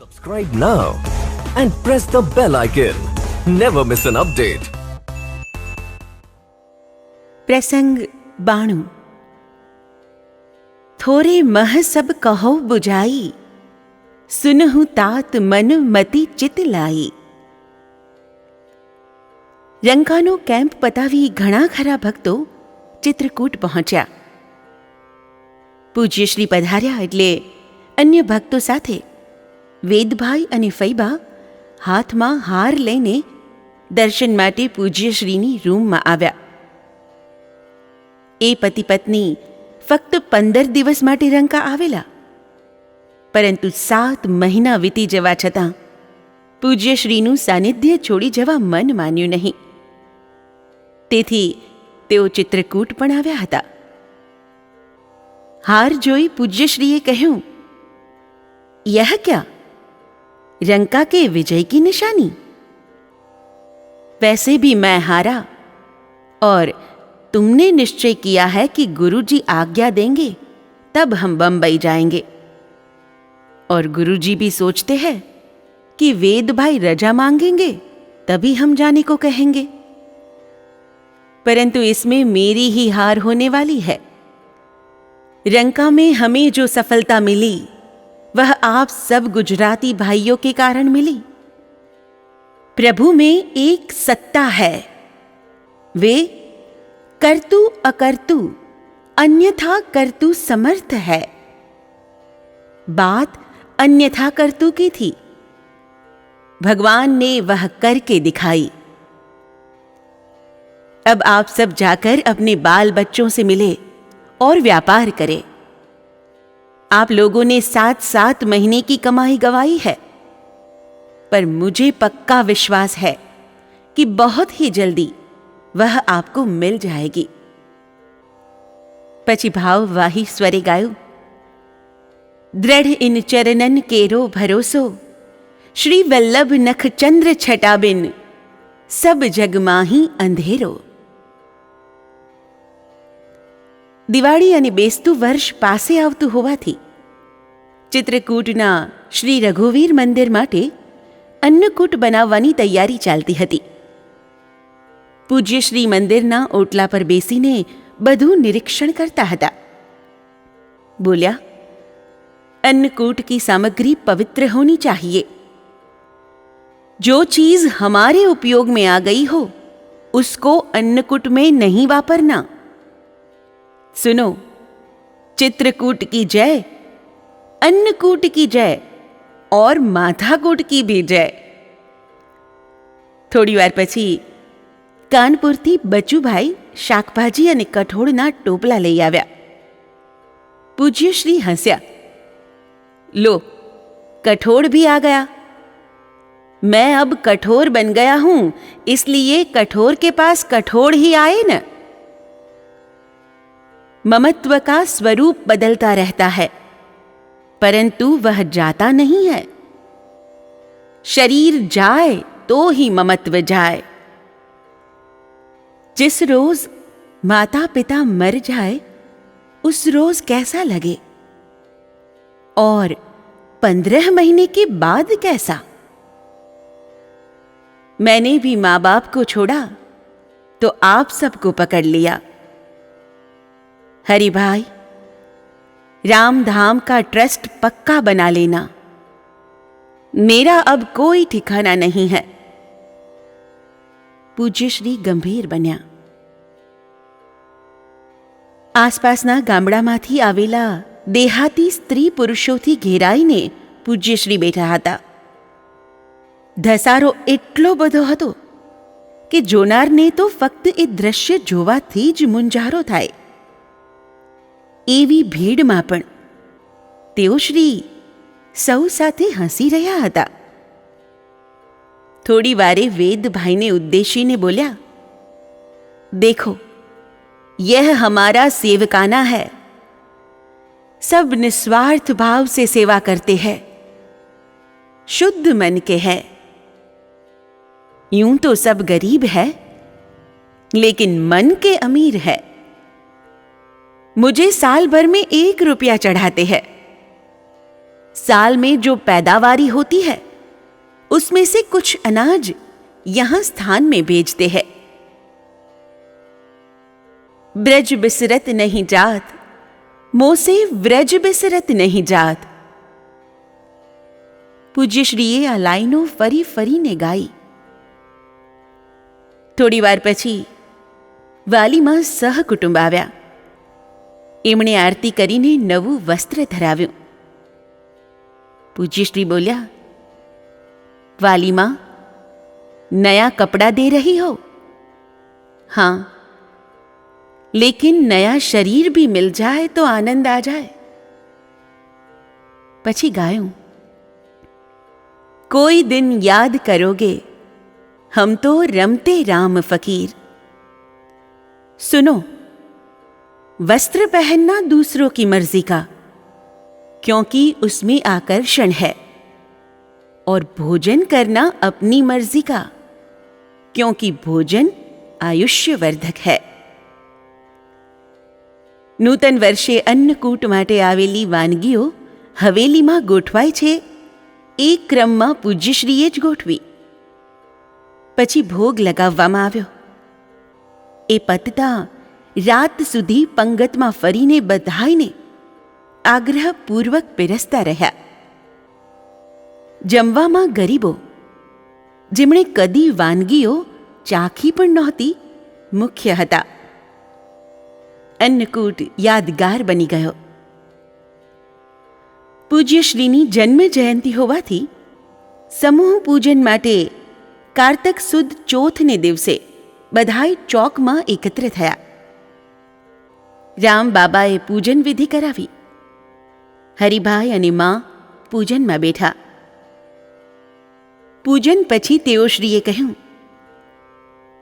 Subscribe now and press the bell icon. Never miss an update. प्रसंग 92। थोरे मह सब कहो बुझाई, सुनहु तात मन मति चित लाई। રંકાનો કેમ્પ પતાવી ઘણા ખરા ભક્તો ચિત્રકૂટ પહોંચ્યા. પૂજ્યશ્રી પધાર્યા એટલે અન્ય ભક્તો સાથે વેદભાઈ અને ફૈબા હાથમાં હાર લઈને દર્શન માટે પૂજ્યશ્રીની રૂમમાં આવ્યા. એ પતિ પત્ની ફક્ત 15 દિવસ માટે રંકા આવેલા, પરંતુ 7 મહિના વીતી જવા છતાં પૂજ્યશ્રીનું સાનિધ્ય છોડી જવા મન માન્યું નહીં. તેથી તેઓ ચિત્રકૂટ પણ આવ્યા હતા. હાર જોઈ પૂજ્યશ્રીએ કહ્યું, यह क्या? रंका के विजय की निशानी? वैसे भी मैं हारा और तुमने निश्चय किया है कि गुरुजी आज्ञा देंगे तब हम बंबई जाएंगे, और गुरुजी भी सोचते हैं कि वेद भाई रजा मांगेंगे तभी हम जाने को कहेंगे, परंतु इसमें मेरी ही हार होने वाली है. रंका में हमें जो सफलता मिली वह आप सब गुजराती भाइयों के कारण मिली. प्रभु में एक सत्ता है, वे कर्तु अकर्तु अन्यथा कर्तु समर्थ है. बात अन्यथा कर्तु की थी, भगवान ने वह करके दिखाई. अब आप सब जाकर अपने बाल बच्चों से मिले और व्यापार करें. आप लोगों ने 7 महीने की कमाई गंवाई है, पर मुझे पक्का विश्वास है कि बहुत ही जल्दी वह आपको मिल जाएगी. પછી ભાવવાહી સ્વરે ગાયું, દ્રઢ ઇન ચરનન કેરો ભરોસો, શ્રી વલ્લભ નખ ચંદ્ર છટાબિન સબ જગમાહી અંધેરો. દિવાળી અને બેસતું વર્ષ પાસે આવતું હોવાથી ચિત્રકૂટના શ્રી રઘુવીર મંદિર માટે અન્નકૂટ બનાવવાની તૈયારી ચાલતી હતી. પૂજ્યશ્રી મંદિરના ઓટલા પર બેસીને બધું નિરીક્ષણ કરતા હતા. બોલ્યા, अन्नकूट की सामग्री पवित्र होनी चाहिए. जो चीज हमारे उपयोग में आ गई हो उसको अन्नकूट में नहीं वापरना. सुनो, चित्रकूट की जय, अन्नकूट की जय और माथाकूट की भी जय. થોડી વાર પછી કાનપુરથી બચુભાઈ શાકભાજી અને કઠોળના ટોપલા લઈ આવ્યા. પૂજ્યશ્રી હસ્યા, लो, कठोर भी आ गया. मैं अब कठोर बन गया हूं, इसलिए कठोर के पास कठोर ही आए न. ममत्व का स्वरूप बदलता रहता है, परंतु वह जाता नहीं है. शरीर जाए तो ही ममत्व जाए. जिस रोज माता पिता मर जाए उस रोज कैसा लगे, और 15 महीने के बाद कैसा. मैंने भी मां बाप को छोड़ा तो आप सबको पकड़ लिया. हरि भाई, राम धाम का ट्रस्ट पक्का बना लेना. मेरा अब कोई ठिकाना नहीं है. પૂજ્યશ્રી ગંભીર બન્યા. આસપાસના ગામડામાંથી આવેલા દેહાતી સ્ત્રી પુરુષોથી ઘેરાઈને પૂજ્યશ્રી બેઠા હતા. ધસારો એટલો બધો હતો કે જોનારને તો ફક્ત એ દ્રશ્ય જોવાથી જ મૂંઝારો થાય. એવી ભીડમાં પણ તેઓ શ્રી સૌ સાથે હસી રહ્યા હતા. થોડી વારે વેદભાઈને ઉદ્દેશીને બોલ્યા, देखो, यह हमारा सेवकाना है. सब निस्वार्थ भाव से सेवा करते हैं, शुद्ध मन के हैं. यूं तो सब गरीब है, लेकिन मन के अमीर है. मुझे साल भर में 1 रुपया चढ़ाते हैं. साल में जो पैदावारी होती है उसमें से कुछ अनाज यहां स्थान में भेजते हैं। ब्रज बिसरत नहीं जात, मोसे व्रज बिसरत नहीं जात। પૂજ્ય શ્રીએ આ લાઈનો ફરી ફરીને ગાઈ. થોડીવાર પછી વાલીમાં સહકુટુંબ આવ્યા. એમણે આરતી કરીને નવું વસ્ત્ર ધરાવ્યું. પૂજ્યશ્રી બોલ્યા, વાલીમાં, नया कपड़ा दे रही हो? हाँ, लेकिन नया शरीर भी मिल जाए तो आनंद आ जाए. પછી ગાયું, कोई दिन याद करोगे हम तो रमते राम फकीर. सुनो, वस्त्र पहनना दूसरों की मर्जी का, क्योंकि उसमें आकर्षण है, और भोजन करना अपनी मर्जी का, क्योंकि भोजन आयुष्यवर्धक है. नूतन वर्षे अन्नकूट માટે આવેલી વાનગીઓ હવેલીમાં ગોઠવાય છે એક ક્રમમાં પૂજ્યશ્રીએ જ ગોઠવી. પછી ભોગ લગાવવામાં આવ્યો. એ પતતા રાત સુધી પંગતમાં ફરીને બધાયને આગ્રહપૂર્વક પીરસતા રહ્યા. જમવામાં ગરીબો, જેમણે કદી વાનગીઓ ચાખી પણ નહોતી, મુખ્ય હતા. अन्नकूट यादगार बनी गयो. पूज्यश्रीनी जन्म जयंती होवाथी समूह पूजन माटे कार्तक सुद चौथने दिवसे बधाई चौक में एकत्र थया. राम बाबाए पूजन विधि करावी. हरिभाई अने मां पूजन में बैठा. पूजन पछी तेओश्रीए कह्युं,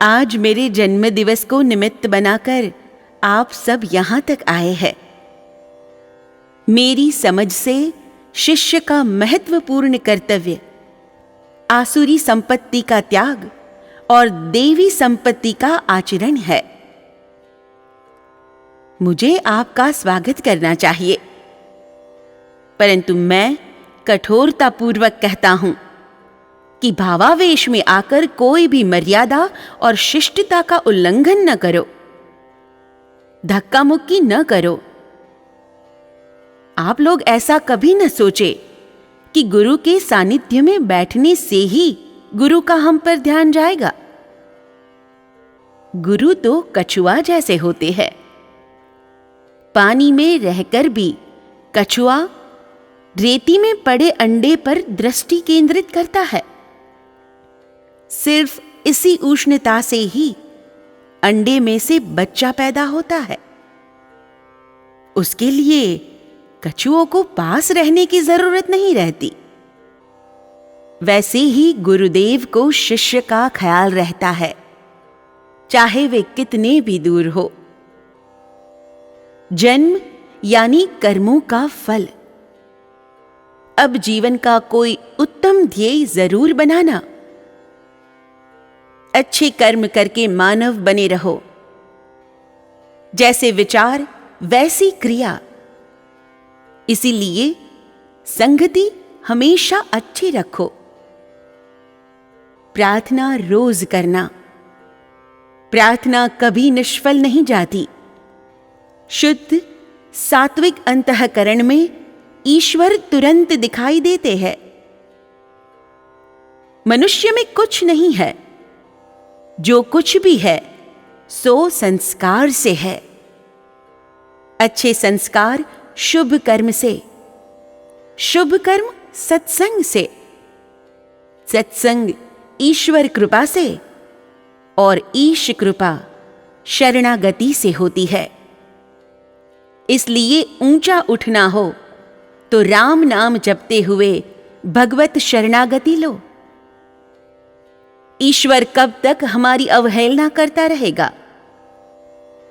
आज मेरे जन्म दिवस को निमित्त बनाकर आप सब यहां तक आए हैं. मेरी समझ से शिष्य का महत्वपूर्ण कर्तव्य आसुरी संपत्ति का त्याग और देवी संपत्ति का आचरण है. मुझे आपका स्वागत करना चाहिए, परंतु मैं कठोरतापूर्वक कहता हूं कि भावावेश में आकर कोई भी मर्यादा और शिष्टता का उल्लंघन न करो, धक्का मुक्की न करो. आप लोग ऐसा कभी न सोचे कि गुरु के सानिध्य में बैठने से ही गुरु का हम पर ध्यान जाएगा. गुरु तो कछुआ जैसे होते हैं. पानी में रहकर भी कछुआ रेती में पड़े अंडे पर दृष्टि केंद्रित करता है. सिर्फ इसी उष्णता से ही अंडे में से बच्चा पैदा होता है. उसके लिए कछुओं को पास रहने की जरूरत नहीं रहती. वैसे ही गुरुदेव को शिष्य का ख्याल रहता है, चाहे वे कितने भी दूर हो. जन्म यानी कर्मों का फल. अब जीवन का कोई उत्तम ध्येय जरूर बनाना. अच्छे कर्म करके मानव बने रहो. जैसे विचार वैसी क्रिया. इसीलिए संगति हमेशा अच्छी रखो. प्रार्थना रोज करना. प्रार्थना कभी निष्फल नहीं जाती. शुद्ध सात्विक अंतःकरण में ईश्वर तुरंत दिखाई देते हैं. मनुष्य में कुछ नहीं है. जो कुछ भी है सो संस्कार से है. अच्छे संस्कार शुभ कर्म से, शुभ कर्म सत्संग से, सत्संग ईश्वर कृपा से, और ईश कृपा शरणागति से होती है. इसलिए ऊंचा उठना हो तो राम नाम जपते हुए भगवत शरणागति लो. ईश्वर कब तक हमारी अवहेलना करता रहेगा?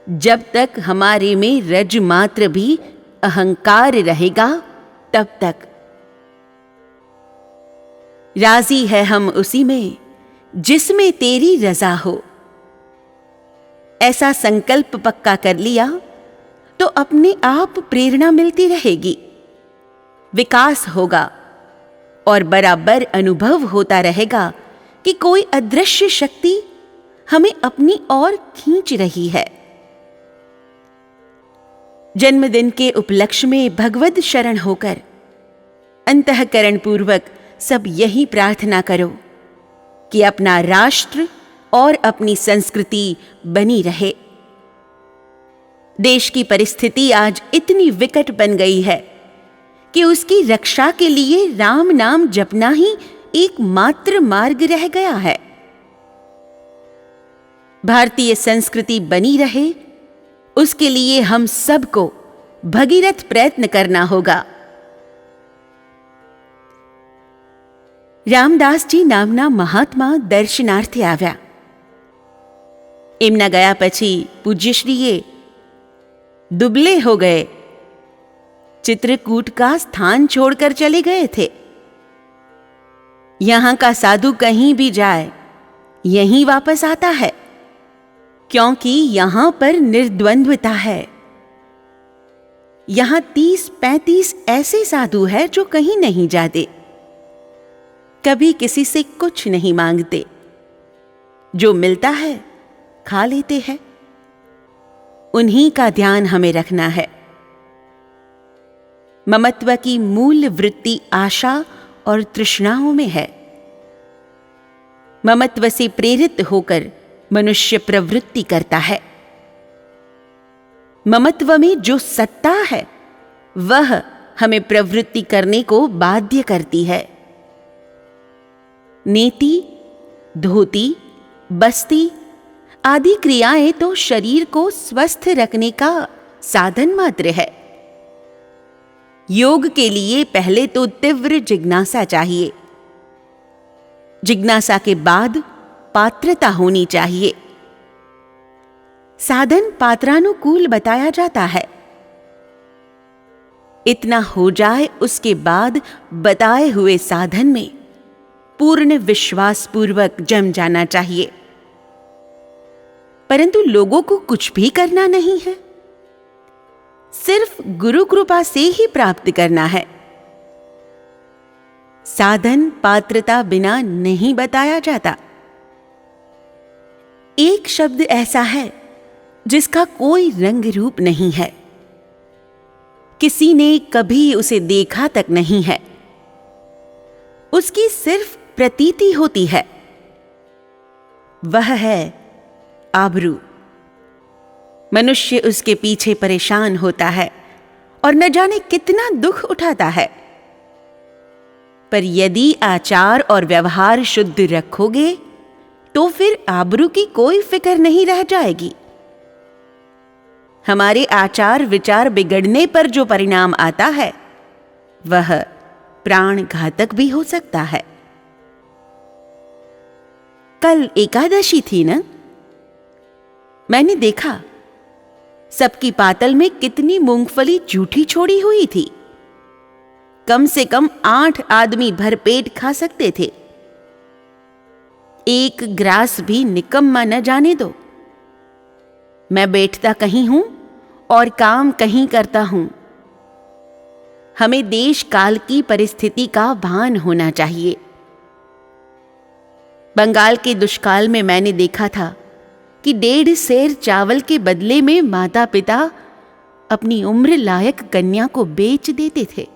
जब तक हमारे में रज मात्र भी अहंकार रहेगा तब तक. राजी है हम उसी में जिसमें तेरी रजा हो. ऐसा संकल्प पक्का कर लिया तो अपने आप प्रेरणा मिलती रहेगी. विकास होगा और बराबर अनुभव होता रहेगा कि कोई अदृश्य शक्ति हमें अपनी ओर खींच रही है। जन्मदिन के उपलक्ष्य में भगवद शरण होकर अंतःकरण पूर्वक सब यही प्रार्थना करो कि अपना राष्ट्र और अपनी संस्कृति बनी रहे। देश की परिस्थिति आज इतनी विकट बन गई है कि उसकी रक्षा के लिए राम नाम जपना ही एकमात्र मार्ग रह गया है। भारतीय संस्कृति बनी रहे, उसके लिए हम सबको भगीरथ प्रयत्न करना होगा। રામદાસ જી નામના મહાત્મા દર્શનાર્થે આવ્યા. એમના ગયા પછી પૂજ્યશ્રીએ दुबले हो गए, चित्रकूट का स्थान छोड़कर चले गए थे। यहां का साधु कहीं भी जाए यहीं वापस आता है, क्योंकि यहां पर निर्द्वंद्वता है। यहां 30-35 ऐसे साधु हैं जो कहीं नहीं जाते, कभी किसी से कुछ नहीं मांगते, जो मिलता है खा लेते हैं। उन्हीं का ध्यान हमें रखना है। ममत्व की मूल वृत्ति आशा और तृष्णाओं में है। ममत्व से प्रेरित होकर मनुष्य प्रवृत्ति करता है। ममत्व में जो सत्ता है वह हमें प्रवृत्ति करने को बाध्य करती है। नेति, धोती, बस्ती आदि क्रियाएं तो शरीर को स्वस्थ रखने का साधन मात्र है। योग के लिए पहले तो तीव्र जिज्ञासा चाहिए। जिज्ञासा के बाद पात्रता होनी चाहिए। साधन पात्रानुकूल बताया जाता है। इतना हो जाए, उसके बाद बताए हुए साधन में पूर्ण विश्वास पूर्वक जम जाना चाहिए। परंतु लोगों को कुछ भी करना नहीं है, सिर्फ गुरु कृपा से ही प्राप्त करना है। साधन पात्रता बिना नहीं बताया जाता। एक शब्द ऐसा है जिसका कोई रंग रूप नहीं है, किसी ने कभी उसे देखा तक नहीं है, उसकी सिर्फ प्रतीति होती है। वह है आबरू। मनुष्य उसके पीछे परेशान होता है और न जाने कितना दुख उठाता है। पर यदि आचार और व्यवहार शुद्ध रखोगे तो फिर आबरू की कोई फिक्र नहीं रह जाएगी। हमारे आचार विचार बिगड़ने पर जो परिणाम आता है वह प्राण घातक भी हो सकता है। कल एकादशी थी ना? मैंने देखा सबकी पातल में कितनी मूंगफली जूठी छोड़ी हुई थी। कम से कम 8 आदमी भरपेट खा सकते थे। एक ग्रास भी निकम्मा न जाने दो। मैं बैठता कहीं हूं और काम कहीं करता हूं। हमें देश काल की परिस्थिति का भान होना चाहिए। बंगाल के दुष्काल में मैंने देखा था कि 1.5 सेर चावल के बदले में माता पिता अपनी उम्र लायक कन्या को बेच देते थे।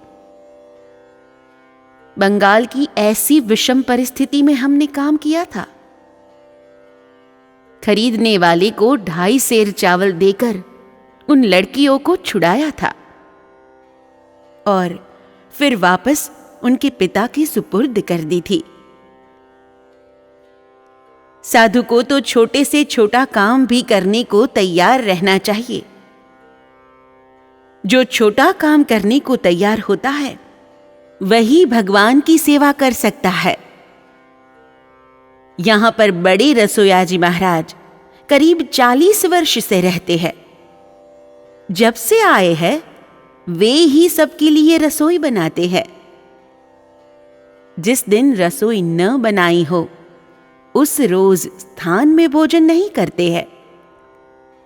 बंगाल की ऐसी विषम परिस्थिति में हमने काम किया था। खरीदने वाले को 2.5 सेर चावल देकर उन लड़कियों को छुड़ाया था और फिर वापस उनके पिता के सुपुर्द कर दी थी। साधु को तो छोटे से छोटा काम भी करने को तैयार रहना चाहिए। जो छोटा काम करने को तैयार होता है वही भगवान की सेवा कर सकता है। यहां पर बड़े रसोयाजी महाराज करीब 40 वर्ष से रहते हैं। जब से आए हैं वे ही सबके लिए रसोई बनाते हैं। जिस दिन रसोई न बनाई हो उस रोज स्थान में भोजन नहीं करते हैं,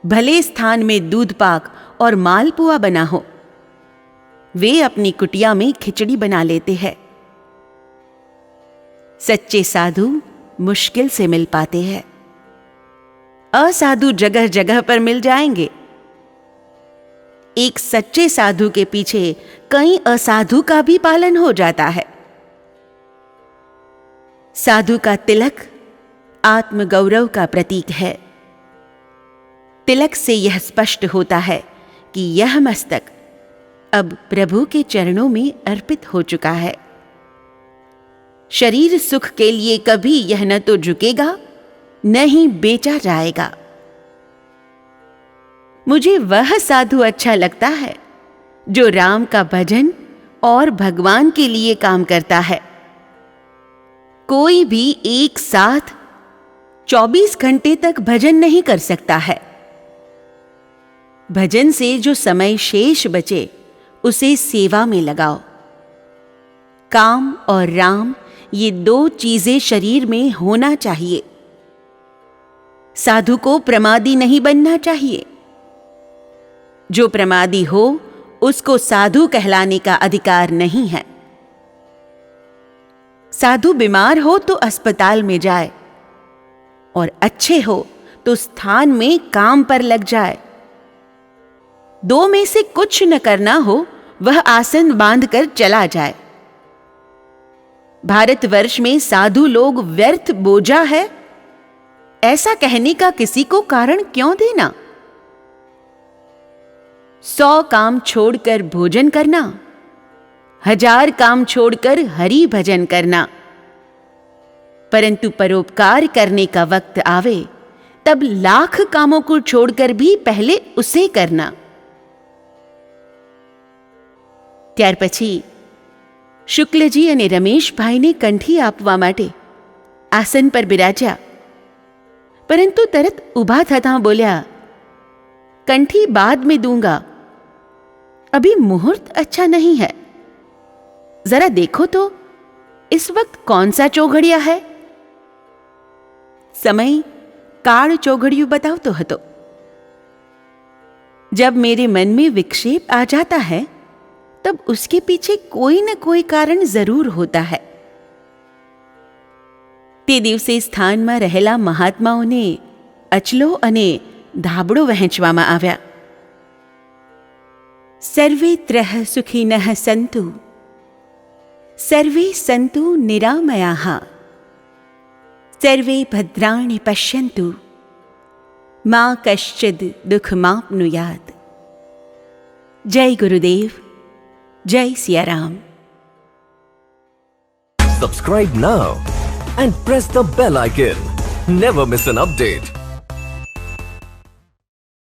भले स्थान में दूध पाक और मालपुआ बना हो। वे अपनी कुटिया में खिचड़ी बना लेते हैं। सच्चे साधु मुश्किल से मिल पाते हैं। असाधु जगह जगह पर मिल जाएंगे। एक सच्चे साधु के पीछे कई असाधु का भी पालन हो जाता है। साधु का तिलक आत्मगौरव का प्रतीक है। तिलक से यह स्पष्ट होता है कि यह मस्तक अब प्रभु के चरणों में अर्पित हो चुका है। शरीर सुख के लिए कभी यह न तो झुकेगा न ही बेचा जाएगा। मुझे वह साधु अच्छा लगता है जो राम का भजन और भगवान के लिए काम करता है। कोई भी एक साथ 24 घंटे तक भजन नहीं कर सकता है। भजन से जो समय शेष बचे उसे सेवा में लगाओ। काम और राम, ये दो चीजें शरीर में होना चाहिए। साधु को प्रमादी नहीं बनना चाहिए। जो प्रमादी हो उसको साधु कहलाने का अधिकार नहीं है। साधु बीमार हो तो अस्पताल में जाए और अच्छे हो तो स्थान में काम पर लग जाए। दो में से कुछ न करना हो वह आसन बांधकर चला जाए। भारतवर्ष में साधु लोग व्यर्थ बोझा है, ऐसा कहने का किसी को कारण क्यों देना? 100 काम छोड़कर भोजन करना, 1000 काम छोड़कर हरि भजन करना, परंतु परोपकार करने का वक्त आवे तब लाख कामों को छोड़कर भी पहले उसे करना। ત્યાર પછી શુક્લજી અને રમેશભાઈને કંઠી આપવા માટે આસન પર બિરાજ્યા, પરંતુ તરત ઊભા થતાં બોલ્યા, કંઠી बाद में दूंगा, अभी मुहूर्त अच्छा नहीं है। जरा देखो तो इस वक्त कौन सा चौघड़िया है? समय काળ चौघड़िયું बतावतो હતો। जब मेरे मन में विक्षेप आ जाता है तब उसके पीछे कोई न कोई कारण जरूर होता है। તે દિવસે સ્થાનમાં રહેલા મહાત્માઓને અચલો અને ધાબળો વહેંચવામાં આવ્યા। સર્વે ત્રઃ સુખિનઃ સંતુ, સર્વે સંતુ નિરામયાઃ, સર્વે ભદ્રાણિ પશ્યन्तु, मा कश्चिद् दुःखमाप्नुयात्। जय गुरुदेव, जय Siya Ram. Subscribe now and press the bell icon. Never miss an update.